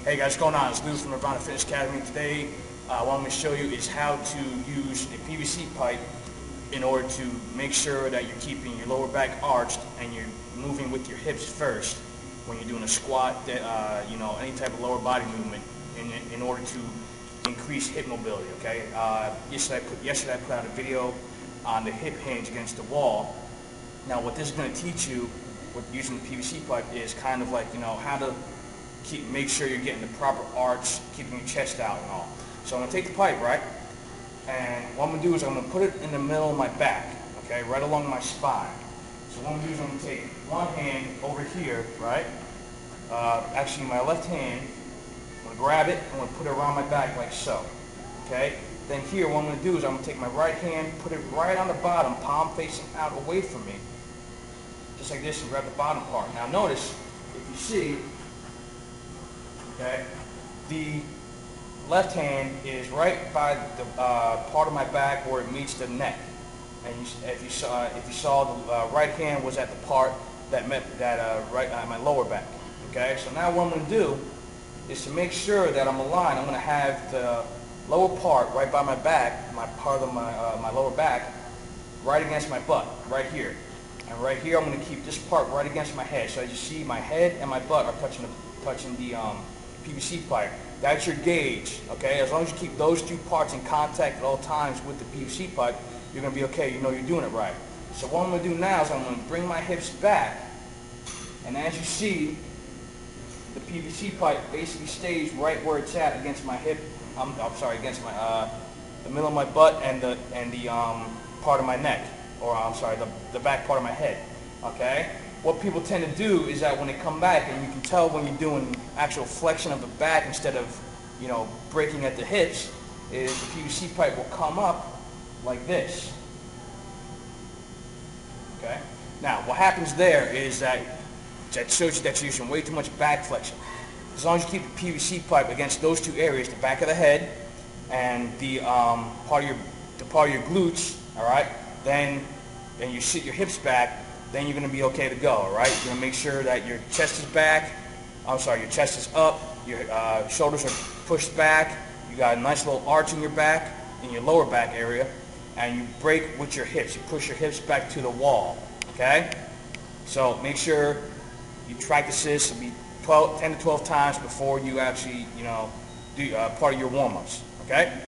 Hey guys, what's going on? It's Lou from Nirvana Fitness Academy. Today, what I'm going to show you is how to use a PVC pipe in order to make sure that you're keeping your lower back arched and you're moving with your hips first when you're doing a squat, any type of lower body movement in order to increase hip mobility. Okay. Yesterday I put out a video on the hip hinge against the wall. Now, what this is going to teach you with using the PVC pipe is kind of like how to make sure you're getting the proper arch, keeping your chest out and all. So I'm going to take the pipe, right, and what I'm going to do is I'm going to put it in the middle of my back, okay, right along my spine. So what I'm going to do is I'm going to take one hand over here, right, actually my left hand, I'm going to grab it, I'm going to put it around my back like so, okay. Then here what I'm going to do is I'm going to take my right hand, put it right on the bottom, palm facing out away from me, just like this, and grab the bottom part. Now notice, if you see, okay, the left hand is right by the part of my back where it meets the neck, and if you saw the right hand was at the part that met that my lower back. Okay, so now what I'm going to do is to make sure that I'm aligned. I'm going to have the lower part right by my back, my part of my lower back, right against my butt, right here, and right here I'm going to keep this part right against my head. So as you see, my head and my butt are touching the PVC pipe. That's your gauge, okay? As long as you keep those two parts in contact at all times with the PVC pipe, you're going to be okay. You know you're doing it right. So what I'm going to do now is I'm going to bring my hips back, and as you see, the PVC pipe basically stays right where it's at against my hip. Against my the middle of my butt and the part of my neck, or the back part of my head. Okay. What people tend to do is that when they come back, and you can tell when you're doing actual flexion of the back instead of, breaking at the hips, is the PVC pipe will come up like this. Okay? Now, what happens there is that shows you that you're using way too much back flexion. As long as you keep the PVC pipe against those two areas, the back of the head and the part of your glutes, all right, then you sit your hips back, then you're going to be okay to go, all right? You're going to make sure that your chest is back, your chest is up, your shoulders are pushed back, you got a nice little arch in your back, in your lower back area, and you break with your hips. You push your hips back to the wall, okay? So make sure you practice this. It'll be 10 to 12 times before you actually, do part of your warm-ups, okay?